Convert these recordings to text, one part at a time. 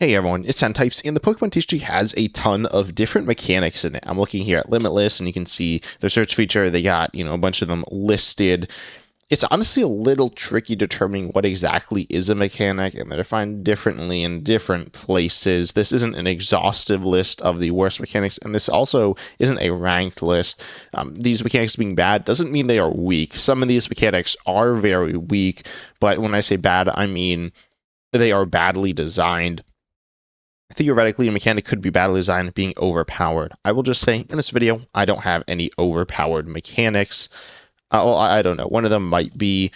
Hey everyone, it's Types, and the Pokemon TCG has a ton of different mechanics in it. I'm looking here at Limitless, and you can see the search feature. They got, a bunch of them listed. It's honestly a little tricky determining what exactly is a mechanic, and they're defined differently in different places. This isn't an exhaustive list of the worst mechanics, and this also isn't a ranked list. These mechanics being bad doesn't mean they are weak. Some of these mechanics are very weak, but when I say bad, I mean they are badly designed. Theoretically, a mechanic could be badly designed, being overpowered. I will just say in this video, I don't have any overpowered mechanics. Well, I don't know. One of them might be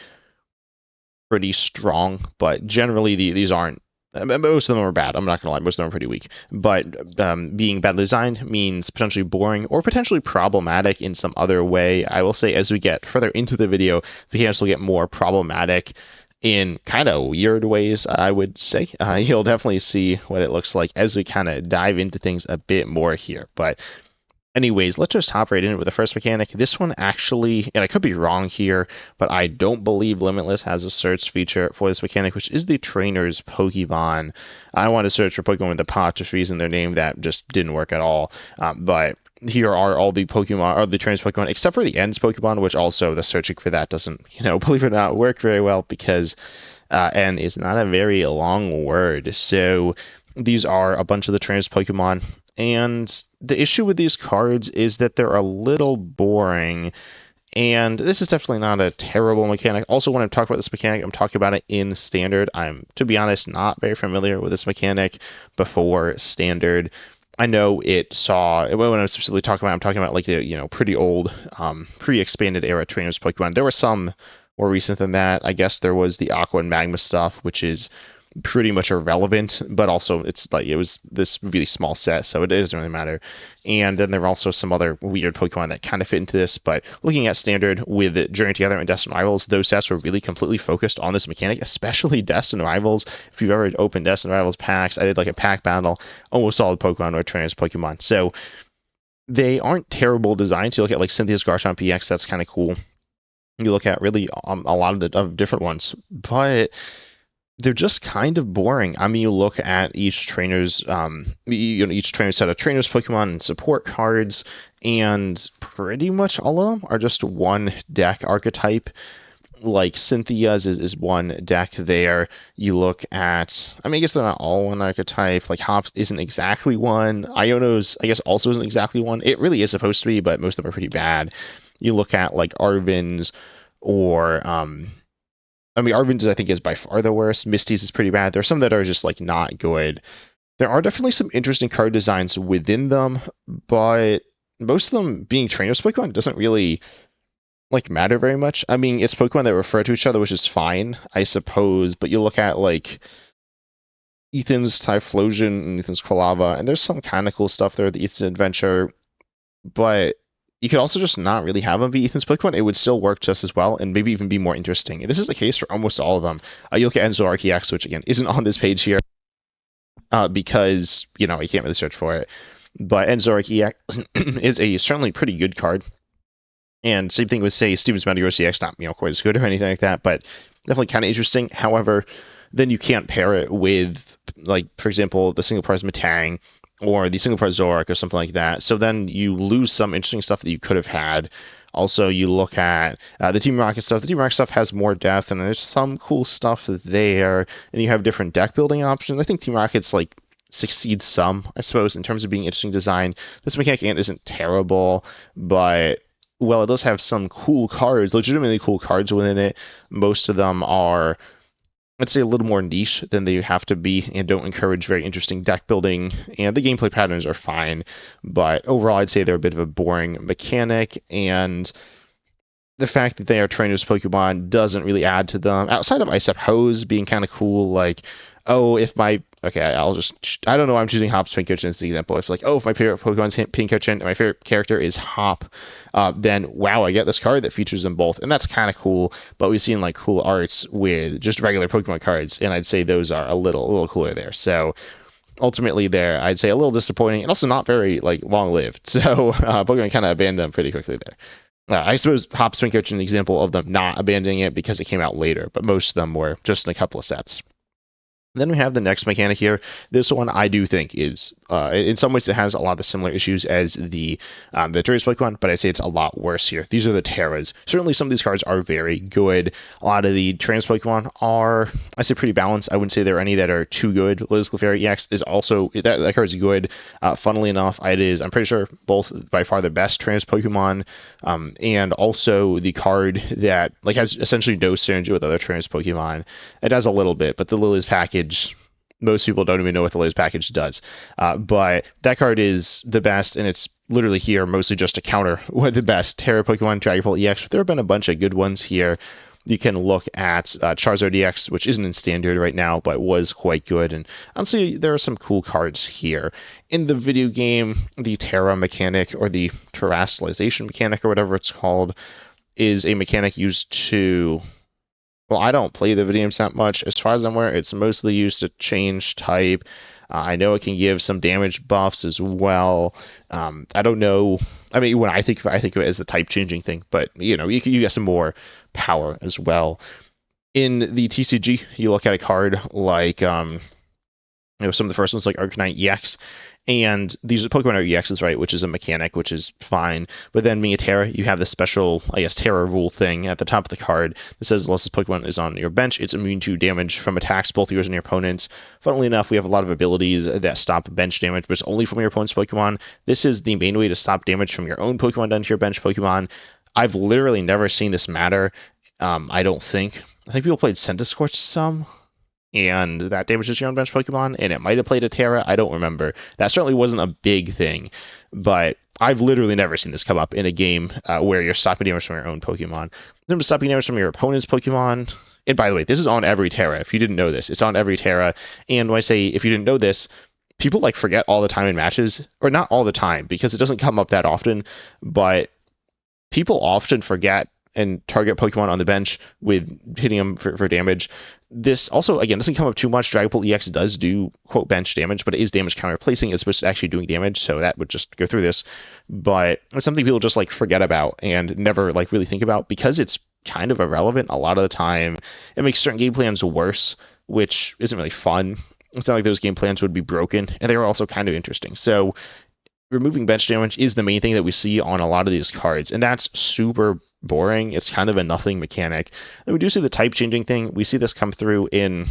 pretty strong, but generally these aren't. Most of them are bad. I'm not gonna lie. Most of them are pretty weak. But being badly designed means potentially boring or potentially problematic in some other way. I will say as we get further into the video, the mechanics will get more problematic in kind of weird ways, I would say. You'll definitely see what it looks like as we kind of dive into things a bit more here. But anyways, let's just hop right in with the first mechanic. This one actually, and I could be wrong here, but I don't believe Limitless has a search feature for this mechanic, which is the trainer's Pokemon. I want to search for Pokemon with apostrophes in their name. That just didn't work at all. But here are all the Pokemon, or the trainer's Pokemon, except for the Ends Pokemon, which also the searching for that doesn't, believe it or not, work very well because N is not a very long word. So these are a bunch of the trainer's Pokemon. And the issue with these cards is that they're a little boring. And this is definitely not a terrible mechanic. Also, when I talk about this mechanic, I'm talking about it in Standard. I'm, to be honest, not very familiar with this mechanic before Standard. I know it saw, when I'm specifically talking about, I'm talking about like the, pretty old, pre-expanded era trainers Pokemon. There were some more recent than that. I guess there was the Aqua and Magma stuff, which is pretty much irrelevant, but also it's like it was this really small set, so it doesn't really matter. And then there are also some other weird Pokemon that kind of fit into this, but looking at Standard with Journey Together and Destined Rivals, those sets were really completely focused on this mechanic, especially Destined Rivals. If you've ever opened Destined Rivals packs, I did like a pack battle, almost all the Pokemon were trained as Pokemon. So they aren't terrible designs. You look at like Cynthia's Garchomp EX, that's kind of cool. You look at really a lot of different ones, but they're just kind of boring. I mean, you look at each trainer's, each trainer set of trainers Pokemon and support cards, and pretty much all of them are just one deck archetype. Like Cynthia's is one deck there. You look at, I mean, I guess they're not all one archetype. Like Hops isn't exactly one. Iono's, I guess, also isn't exactly one. It really is supposed to be, but most of them are pretty bad. You look at like Arvin's or I mean, Arvin's, I think, is by far the worst. Misty's is pretty bad. There are some that are just, like, not good. There are definitely some interesting card designs within them, but most of them being trainers Pokemon doesn't really, like, matter very much. I mean, it's Pokemon that refer to each other, which is fine, I suppose, but you look at, like, Ethan's Typhlosion and Ethan's Quilava, and there's some kind of cool stuff there, the Ethan's Adventure, but you could also just not really have them be Ethan's Pokemon. It would still work just as well and maybe even be more interesting. And this is the case for almost all of them. You look at Enzorark EX, which again isn't on this page here because, you can't really search for it. But Enzorark EX is a certainly pretty good card. And same thing with, say, Steven's Metagross EX, not, quite as good or anything like that, but definitely kind of interesting. However, then you can't pair it with, like, for example, the single prize Metang or the single prize Zoroark or something like that. So then you lose some interesting stuff that you could have had. Also, you look at the Team Rocket stuff. The Team Rocket stuff has more depth, and there's some cool stuff there. And you have different deck building options. I think Team Rocket's like succeeds some, I suppose, in terms of being interesting design. This mechanic isn't terrible, but well, it does have some cool cards, legitimately cool cards within it. Most of them are, I'd say, a little more niche than they have to be and don't encourage very interesting deck building, and the gameplay patterns are fine, but overall I'd say they're a bit of a boring mechanic, and the fact that they are trainers Pokemon doesn't really add to them, outside of, I suppose, being kind of cool, like, oh, if my, okay, I don't know why I'm choosing Hop's Pincushion as the example. If like, oh, if my favorite Pokemon's Pincushion and my favorite character is Hop, then wow, I get this card that features them both, and that's kind of cool. But we've seen like cool arts with just regular Pokemon cards, and I'd say those are a little cooler there. So ultimately, there, I'd say a little disappointing, and also not very like long lived. So Pokemon kind of abandoned them pretty quickly there. I suppose Hop's Pincushion is an example of them not abandoning it because it came out later, but most of them were just in a couple of sets. Then we have the next mechanic here. This one I do think is, in some ways, it has a lot of the similar issues as the Tourist Pokemon, but I'd say it's a lot worse here. These are the Terras. Certainly, some of these cards are very good. A lot of the Trans Pokemon are, I say, pretty balanced. I wouldn't say there are any that are too good. Liz Clefairy EX is also that card is good. Funnily enough, it is. I'm pretty sure both by far the best Trans Pokemon, and also the card that like has essentially no synergy with other Trans Pokemon. It does a little bit, but the Lily's package, most people don't even know what the latest package does. But that card is the best, and it's literally here mostly just to counter what the best Terra Pokemon, Dragapult EX. There have been a bunch of good ones here. You can look at Charizard EX, which isn't in standard right now, but was quite good. And honestly, there are some cool cards here. In the video game, the Terra mechanic, or the terrestrialization mechanic, or whatever it's called, is a mechanic used to... Well, I don't play the video games that much. As far as I'm aware, it's mostly used to change type. I know it can give some damage buffs as well. I don't know. I mean, when I think of it as the type changing thing, but you get some more power as well. In the TCG, you look at a card like some of the first ones like Arcanine EX, and these are Pokemon are EXs, right, which is a mechanic, which is fine. But then being a Terra, you have this special, I guess, Terra rule thing at the top of the card that says unless this Pokemon is on your bench, it's immune to damage from attacks, both yours and your opponent's. Funnily enough, we have a lot of abilities that stop bench damage, but it's only from your opponent's Pokemon. This is the main way to stop damage from your own Pokemon done to your bench Pokemon. I've literally never seen this matter. I don't think. I think people played Centiskorch some, and that damages your own bench Pokemon, and it might have played a Terra. I don't remember. That certainly wasn't a big thing, but I've literally never seen this come up in a game where you're stopping damage from your own Pokemon. Then stopping damage from your opponent's Pokemon. And by the way, this is on every Terra. If you didn't know this, it's on every Terra. And when I say if you didn't know this, people like forget all the time in matches, or not all the time because it doesn't come up that often, but people often forget and target Pokemon on the bench with hitting them for damage. This also, again, doesn't come up too much. Dragapult EX does do, quote, bench damage, but it is damage counter placing as opposed to actually doing damage, so that would just go through this. But it's something people just, like, forget about and never, like, really think about because it's kind of irrelevant a lot of the time. It makes certain game plans worse, which isn't really fun. It's not like those game plans would be broken, and they were also kind of interesting. So removing bench damage is the main thing that we see on a lot of these cards, and that's super boring. It's kind of a nothing mechanic. And we do see the type changing thing. We see this come through in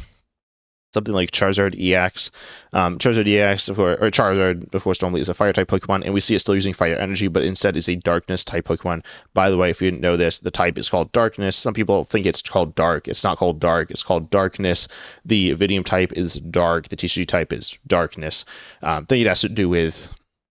something like Charizard EX. Charizard EX, or Charizard, of course, normally is a fire type Pokemon, and we see it still using fire energy, but instead is a darkness type Pokemon. By the way, if you didn't know this, the type is called darkness. Some people think it's called dark. It's not called dark. It's called darkness. The Vidium type is dark. The TCG type is darkness. I think it has to do with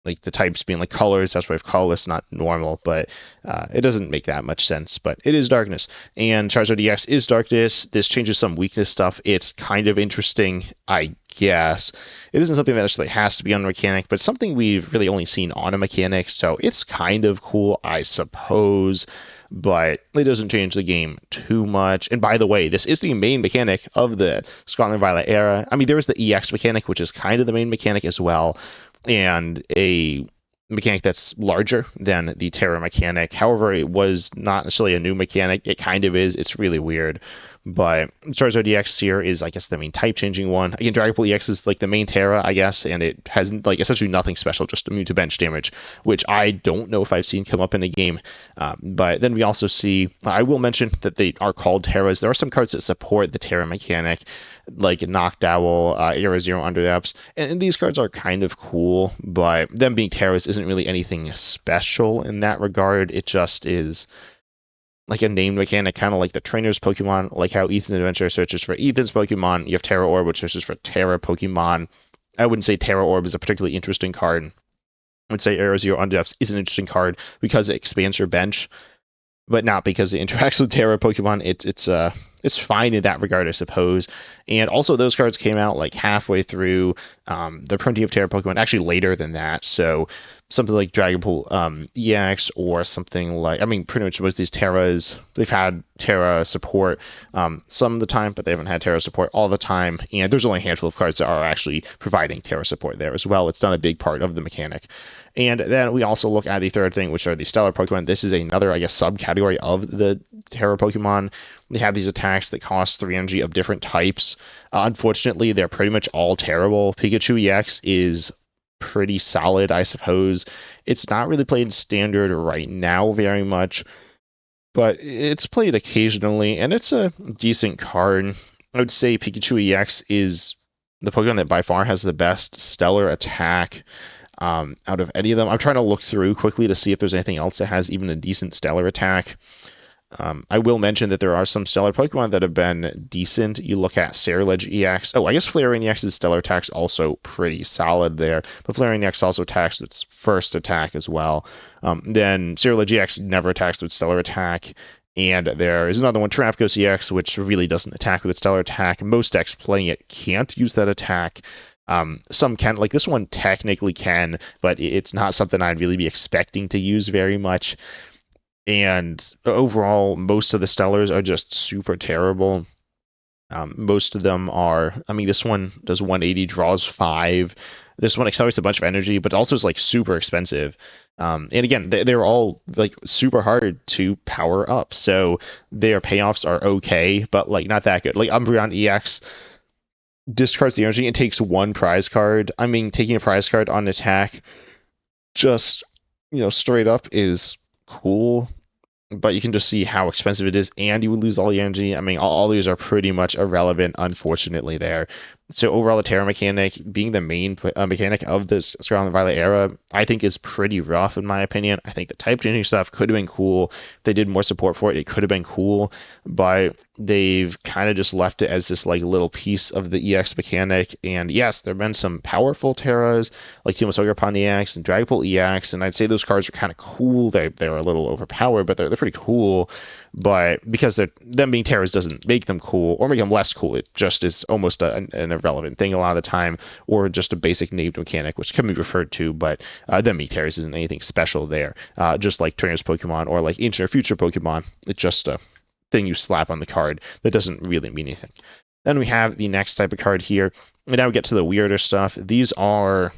like the types being like colors. That's why we have colorless, not normal, but it doesn't make that much sense, but it is darkness. And Charizard EX is darkness. This changes some weakness stuff. It's kind of interesting, I guess. It isn't something that actually has to be on a mechanic, but something we've really only seen on a mechanic, so it's kind of cool, I suppose, but it doesn't change the game too much. And by the way, this is the main mechanic of the Scarlet and Violet era. I mean, there is the EX mechanic, which is kind of the main mechanic as well, and a mechanic that's larger than the Terra mechanic. However, it was not necessarily a new mechanic. It kind of is. It's really weird. But Charizard EX here is, I guess, the main type changing one. Again, Dragapult EX is like the main Terra, I guess, and it has like essentially nothing special, just immune to bench damage, which I don't know if I've seen come up in a game. But then we also see, I will mention that they are called Terras. There are some cards that support the Terra mechanic, like Noctowl, Era Zero Underdepths, and these cards are kind of cool, but them being Terras isn't really anything special in that regard. It just is like a named mechanic, kind of like the trainer's Pokemon, like how Ethan's Adventure searches for Ethan's Pokemon. You have Terra Orb, which searches for Terra Pokemon. I wouldn't say Terra Orb is a particularly interesting card. I would say Era Zero Underdepths is an interesting card because it expands your bench, but not because it interacts with Terra Pokemon. It's fine in that regard, I suppose. And also those cards came out like halfway through the printing of Terra Pokemon, actually later than that. So something like Dragon Ball EX, or something like, I mean, pretty much most of these Terras, they've had Terra support some of the time, but they haven't had Terra support all the time. And there's only a handful of cards that are actually providing Terra support there as well. It's not a big part of the mechanic. And then we also look at the third thing, which are the Stellar Pokemon. This is another, I guess, subcategory of the Terra Pokemon. They have these attacks that cost 3 energy of different types. Unfortunately, they're pretty much all terrible. Pikachu EX is pretty solid, I suppose. It's not really played standard right now very much, but it's played occasionally, and it's a decent card. I would say Pikachu EX is the Pokemon that by far has the best stellar attack out of any of them. I'm trying to look through quickly to see if there's anything else that has even a decent stellar attack. I will mention that there are some stellar Pokemon that have been decent. You look at Ceruledge EX. Oh, I guess Flareon EX's stellar attack's also pretty solid there, but Flareon EX also attacks with its first attack as well. Then Ceruledge EX never attacks with stellar attack. And there is another one, Terapagos EX, which really doesn't attack with its stellar attack. Most decks playing it can't use that attack. Some can, like this one technically can, but it's not something I'd really be expecting to use very much. And overall, most of the Stellars are just super terrible. Most of them are, I mean, this one does 180, draws 5. This one accelerates a bunch of energy, but also is like super expensive. And again, they're all like super hard to power up. So their payoffs are okay, but like not that good. Like Umbreon EX discards the energy and takes 1 prize card. I mean, taking a prize card on attack just, straight up is cool, but you can just see how expensive it is, and you would lose all the energy. I mean, all these are pretty much irrelevant, unfortunately, there. So overall, the Terra mechanic, being the main mechanic of this Scarlet and Violet era, I think is pretty rough, in my opinion. I think the type changing stuff could have been cool. If they did more support for it, it could have been cool, but they've kind of just left it as this like little piece of the EX mechanic. And yes, there have been some powerful Terras, like Team Ogarpon EX and Dragon Ball EX, and I'd say those cards are kind of cool. They're a little overpowered, but they're pretty cool. But because them being Terras doesn't make them cool or make them less cool. It just is almost an irrelevant thing a lot of the time, or just a basic named mechanic, which can be referred to, but them being Terras isn't anything special there. Just like Trainers Pokemon or like Ancient or Future Pokemon, it's just a thing you slap on the card that doesn't really mean anything. Then we have the next type of card here. And now we get to the weirder stuff. These are,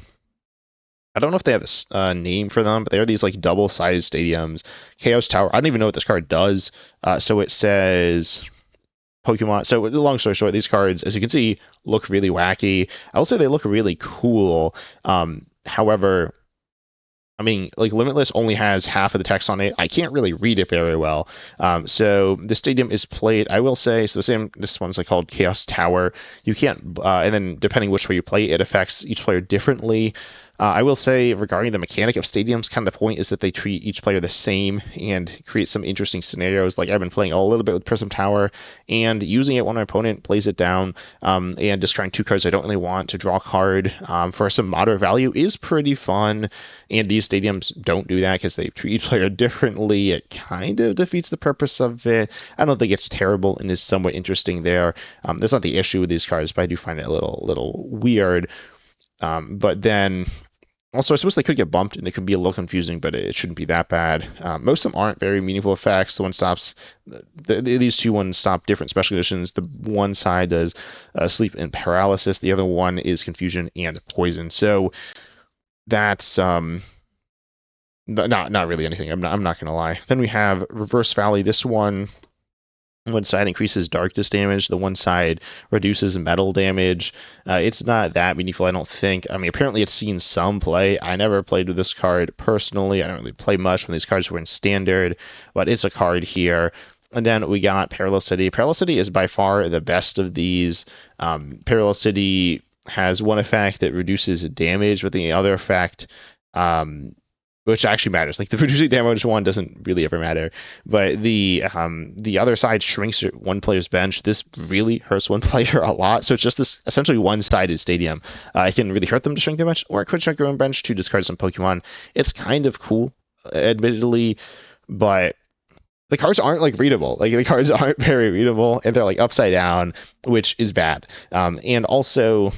I don't know if they have a name for them, but they are these like double-sided stadiums. Chaos Tower. I don't even know what this card does. So it says Pokemon. So long story short, these cards, as you can see, look really wacky. I will say they look really cool. However, I mean, like Limitless only has half of the text on it. I can't really read it very well. So the stadium is played, I will say, so this one's like called Chaos Tower. You can't, and then depending which way you play, it affects each player differently. I will say regarding the mechanic of stadiums, kind of the point is that they treat each player the same and create some interesting scenarios. Like I've been playing a little bit with Prism Tower and using it when my opponent plays it down, and discarding 2 cards I don't really want to draw a card for some moderate value is pretty fun. And these stadiums don't do that because they treat each player differently. It kind of defeats the purpose of it. I don't think it's terrible and is somewhat interesting there. That's not the issue with these cards, but I do find it a little weird. But then also, I suppose they could get bumped and it could be a little confusing, but it shouldn't be that bad. Most of them aren't very meaningful effects. The one stops, these 2 ones stop different special conditions. The one side does sleep and paralysis. The other one is confusion and poison. So that's not really anything. I'm not gonna lie. Then we have Reverse Valley. This one side increases darkness damage, the one side reduces metal damage. It's not that meaningful, I don't think. I mean, apparently it's seen some play. I never played with this card personally. I don't really play much when these cards were in standard, but it's a card here. And then we got Parallel City. Parallel City is by far the best of these. Parallel City has one effect that reduces damage, but the other effect, which actually matters. Like the reducing damage one doesn't really ever matter, but the other side shrinks one player's bench. This really hurts one player a lot. So it's just this essentially one-sided stadium. It can really hurt them to shrink their bench, or it could shrink your own bench to discard some Pokemon. It's kind of cool, admittedly, but the cards aren't like readable. Like the cards aren't very readable, and they're like upside down, which is bad. And also,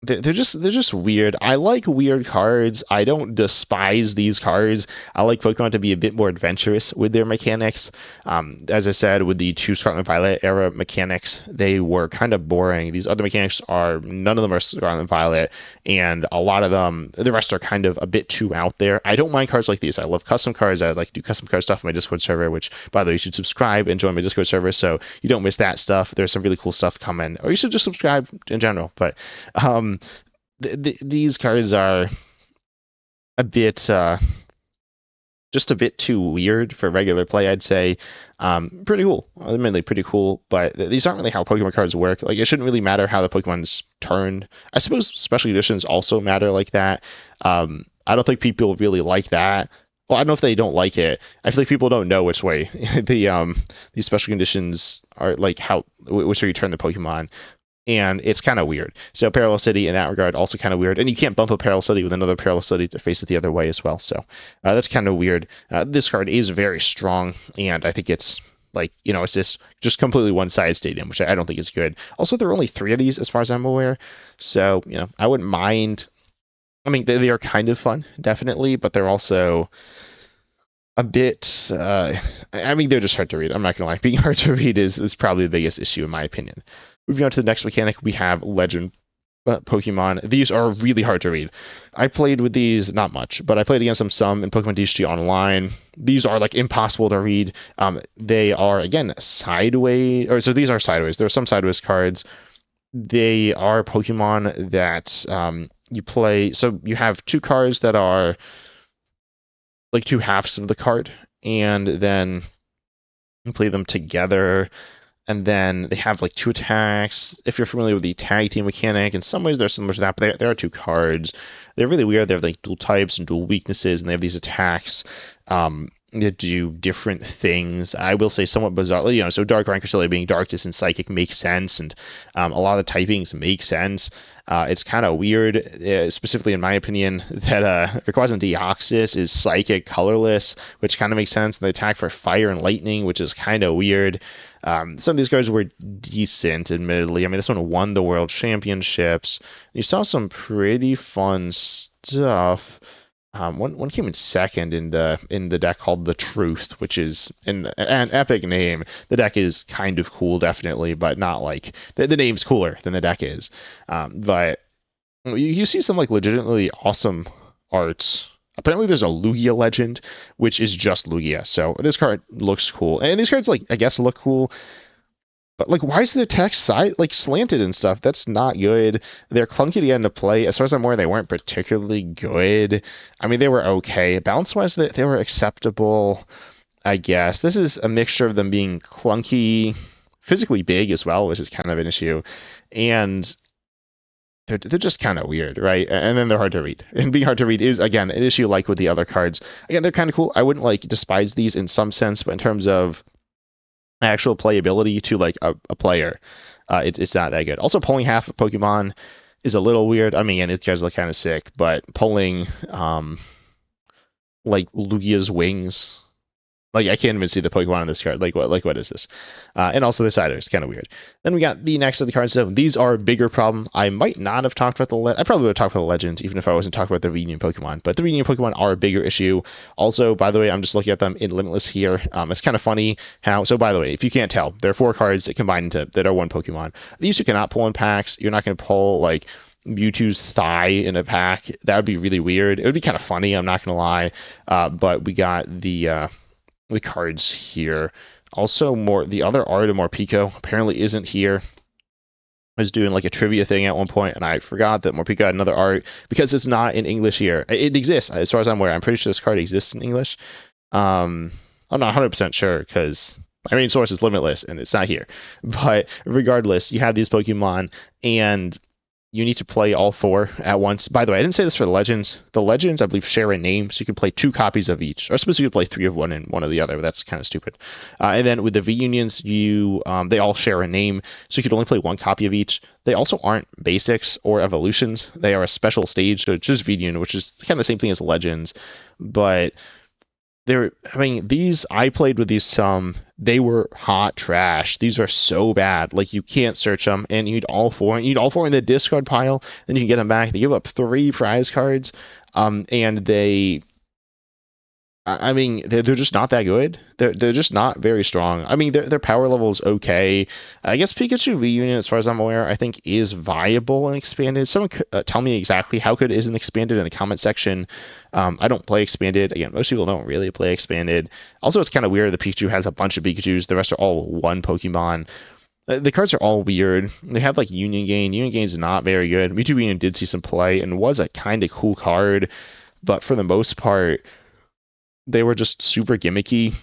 they're just weird. I like weird cards. I don't despise these cards. I like Pokemon to be a bit more adventurous with their mechanics. As I said, with the two Scarlet and Violet era mechanics, they were kind of boring. These other mechanics are none of them are Scarlet and Violet, and a lot of them, the rest are kind of a bit too out there. I don't mind cards like these. I love custom cards. I like to do custom card stuff on my Discord server, which by the way, you should subscribe and join my Discord server so you don't miss that stuff. There's some really cool stuff coming, or you should just subscribe in general. But these cards are a bit just a bit too weird for regular play, I'd say. Pretty cool, admittedly pretty cool, but these aren't really how Pokemon cards work. Like, it shouldn't really matter how the Pokemon's turned. I suppose special editions also matter like that. I don't think people really like that. Well, I don't know if they don't like it. I feel like people don't know which way these special conditions are, like how which way you turn the Pokemon, and it's kind of weird. So Parallel City in that regard also kind of weird, and you can't bump a Parallel City with another Parallel City to face it the other way as well. So that's kind of weird. This card is very strong, and I think it's like, it's just completely one-sided stadium, which I don't think is good. Also, there are only three of these as far as I'm aware, so I wouldn't mind. I mean, they are kind of fun, definitely, but they're also a bit. I mean, they're just hard to read. I'm not gonna lie. Being hard to read is probably the biggest issue in my opinion. Moving on to the next mechanic, we have Legend Pokemon. These are really hard to read. I played with these not much, but I played against them some in Pokemon TCG Online. These are like impossible to read. They are again sideways, or so these are sideways. There are some sideways cards. They are Pokemon that you play. So you have two cards that are like two halves of the card, and then you play them together, and then they have like two attacks. If you're familiar with the tag team mechanic, in some ways they're similar to that, but there are two cards. They're really weird. They have like dual types and dual weaknesses, and they have these attacks that do different things. I will say somewhat bizarrely, so Dark Rancorcelli being Darkness and Psychic makes sense, and a lot of the typings make sense. It's kind of weird, specifically in my opinion, that Rayquaza Deoxys is Psychic Colorless, which kind of makes sense. And they attack for Fire and Lightning, which is kind of weird. Some of these cards were decent, admittedly. I mean, this one won the World Championships. You saw some pretty fun stuff. One came in second in the deck called The Truth, which is an epic name. The deck is kind of cool, definitely, but not like the name's cooler than the deck is. But you see some like legitimately awesome arts. Apparently, there's a Lugia legend, which is just Lugia. So this card looks cool, and these cards, like, I guess, look cool. But like, why is the text slanted and stuff? That's not good. They're clunky to get into play. As far as I'm aware, they weren't particularly good. I mean, they were okay. Balance wise, they were acceptable, I guess. This is a mixture of them being clunky, physically big as well, which is kind of an issue, and they're just kind of weird, right? And then they're hard to read. And being hard to read is, again, an issue like with the other cards. Again, they're kind of cool. I wouldn't like despise these in some sense, but in terms of actual playability to like a player, it's not that good. Also, pulling half of Pokemon is a little weird. I mean, and these guys look kind of sick, but pulling like Lugia's wings, like, I can't even see the Pokemon on this card. Like what is this? And also the Cider is kind of weird. Then we got the next of the cards. So these are a bigger problem. I might not have talked about I probably would have talked about the Legends, even if I wasn't talking about the reunion Pokemon. But the reunion Pokemon are a bigger issue. Also, by the way, I'm just looking at them in Limitless here. It's kind of funny how. So by the way, if you can't tell, there are four cards that combine into that are one Pokemon. These you cannot pull in packs. You're not going to pull like Mewtwo's thigh in a pack. That would be really weird. It would be kind of funny. I'm not going to lie. But we got the cards here. Also, the other art of Morpeko apparently isn't here. I was doing like a trivia thing at one point, and I forgot that Morpeko had another art because it's not in English here. It exists, as far as I'm aware. I'm pretty sure this card exists in English. I'm not 100% sure because my main source is Limitless, and it's not here. But regardless, you have these Pokemon, and you need to play all four at once. By the way, I didn't say this for the Legends. The Legends, I believe, share a name, so you can play two copies of each. Or I suppose you could play three of one and one of the other, but that's kind of stupid. And then with the V-Unions, they all share a name, so you could only play one copy of each. They also aren't basics or evolutions. They are a special stage, so it's just V-Union, which is kind of the same thing as Legends. But I mean, these, I played with these some, they were hot trash. These are so bad. Like, you can't search them, and you need all four in the discard pile, then you can get them back. They give up 3 prize cards, and I mean, they're just not that good. They're just not very strong. I mean, their power level is okay. I guess Pikachu Reunion, as far as I'm aware, I think is viable and expanded. Someone tell me exactly how good it is in expanded in the comment section. I don't play expanded. Again, most people don't really play expanded. Also, it's kind of weird. The Pikachu has a bunch of Pikachu's. The rest are all one Pokemon. The cards are all weird. They have like Union Gain. Union Gain is not very good. Mewtwo Reunion did see some play and was a kind of cool card, but for the most part they were just super gimmicky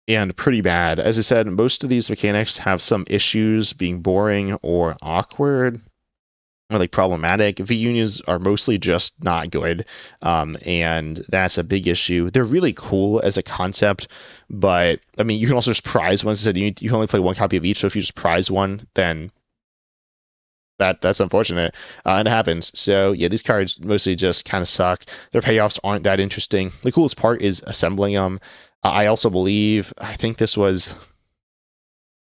and pretty bad. As I said, most of these mechanics have some issues being boring or awkward or like problematic. V unions are mostly just not good, and that's a big issue. They're really cool as a concept, but I mean, you can also just prize ones. I said you can only play one copy of each, so if you just prize one, then that's unfortunate, and it happens. So yeah, these cards mostly just kind of suck. Their payoffs aren't that interesting. The coolest part is assembling them. I also believe, I think this was,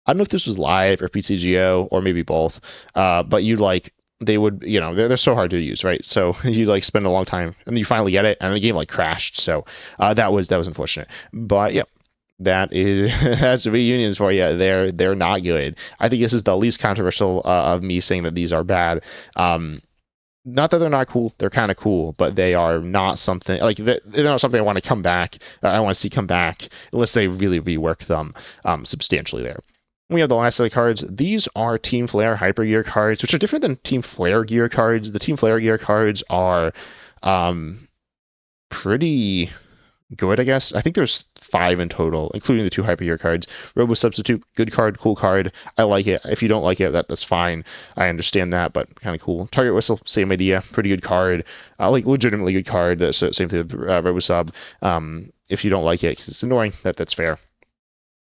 I don't know if this was live or PCGO or maybe both, but you like, they would, they're so hard to use, right? So you like spend a long time and then you finally get it and the game like crashed. So that was unfortunate. But yeah, that is that's reunions for you. They're not good. I think this is the least controversial of me saying that these are bad. Not that they're not cool, they're kind of cool, but they are not something like they're not something I want to come back. I want to see come back unless they really rework them substantially there. We have the last set of cards. These are Team Flare Hyper Gear cards, which are different than Team Flare Gear cards. The Team Flare Gear cards are pretty good, I guess. I think there's 5 in total, including the 2 Hyper Gear cards. Robo Substitute, good card, cool card. I like it. If you don't like it, that's fine. I understand that, but kind of cool. Target Whistle, same idea. Pretty good card. Like legitimately good card. Same thing with Robo Sub. If you don't like it because it's annoying, that's fair.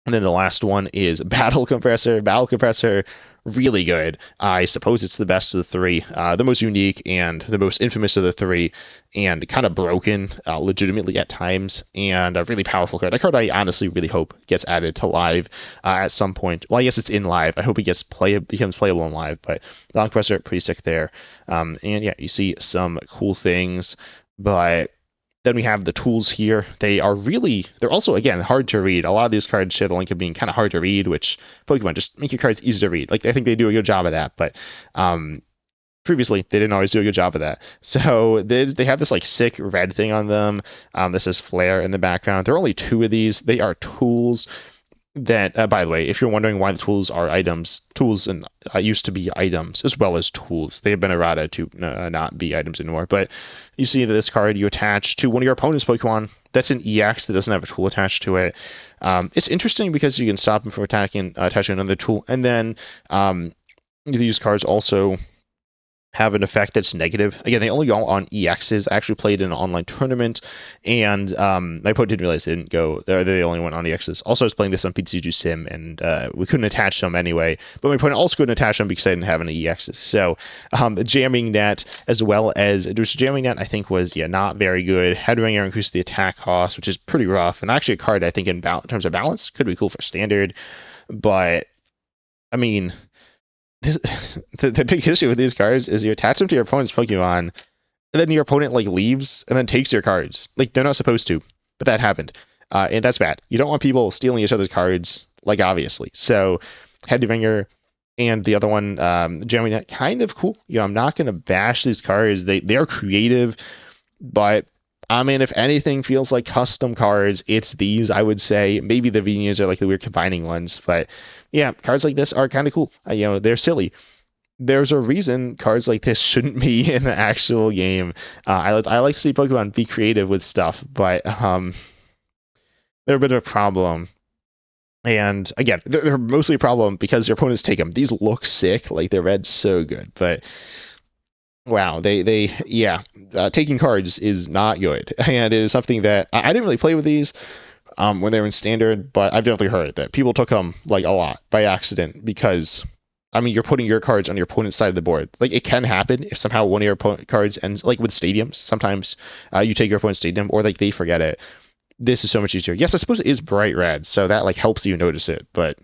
And then the last one is Battle Compressor. Battle Compressor, really good. I suppose it's the best of the 3, the most unique and the most infamous of the 3, and kind of broken legitimately at times, and a really powerful card. That card I honestly really hope gets added to live at some point. Well, I guess it's in live. I hope it becomes playable in live, but Battle Compressor, pretty sick there. And yeah, you see some cool things, but then we have the tools here. They're also, again, hard to read. A lot of these cards share the link of being kind of hard to read, which Pokemon, just make your cards easy to read. Like, I think they do a good job of that, but previously they didn't always do a good job of that. So they have this like sick red thing on them. This is Flare in the background. There are only 2 of these. They are tools that, by the way, if you're wondering why the tools are items, tools and used to be items as well as tools. They have been errata to not be items anymore. But you see that this card you attach to one of your opponent's Pokemon. That's an EX that doesn't have a tool attached to it. It's interesting because you can stop them from attaching another tool, and then these cards also have an effect that's negative. Again, they only go on EXs. I actually played in an online tournament, and my opponent didn't realize they didn't go. They're the only one on EXs. Also, I was playing this on PCG Sim, and we couldn't attach them anyway. But my opponent also couldn't attach them because I didn't have any EXs. So, jamming net as well as jamming net, I think was not very good. Headringer increased the attack cost, which is pretty rough, and actually a card I think in terms of balance could be cool for standard. But I mean, the big issue with these cards is you attach them to your opponent's Pokemon, and then your opponent like leaves and then takes your cards. Like, they're not supposed to, but that happened, and that's bad. You don't want people stealing each other's cards, like, obviously. So Headringer and the other one, jamming that, kind of cool. I'm not gonna bash these cards. They are creative, but I mean, if anything feels like custom cards, it's these, I would say. Maybe the Venias are like the weird combining ones, but yeah, cards like this are kind of cool. They're silly. There's a reason cards like this shouldn't be in the actual game. I like to see Pokemon be creative with stuff, but they're a bit of a problem. And again, they're mostly a problem because your opponents take them. These look sick, like they're red so good, but wow, taking cards is not good, and it is something that I didn't really play with these when they were in standard, but I've definitely heard that people took them like a lot by accident because, I mean, you're putting your cards on your opponent's side of the board. Like, it can happen if somehow one of your opponent cards ends, like with stadiums. Sometimes you take your opponent's stadium, or like they forget it. this is so much easier. Yes, I suppose it is bright red, so that like helps you notice it, but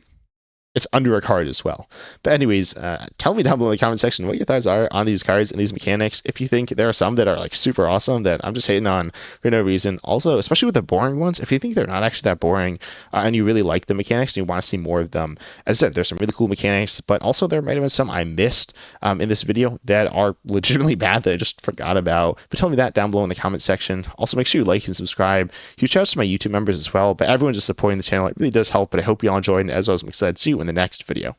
it's under a card as well. But anyways, tell me down below in the comment section what your thoughts are on these cards and these mechanics. If you think there are some that are like super awesome that I'm just hating on for no reason. Also, especially with the boring ones, if you think they're not actually that boring and you really like the mechanics and you want to see more of them, as I said, there's some really cool mechanics, but also there might have been some I missed in this video that are legitimately bad that I just forgot about. But tell me that down below in the comment section. Also, make sure you like and subscribe. Huge shout out to my YouTube members as well, but everyone just supporting the channel. It really does help, but I hope you all enjoyed, and as always, I'm excited to see you in the next video.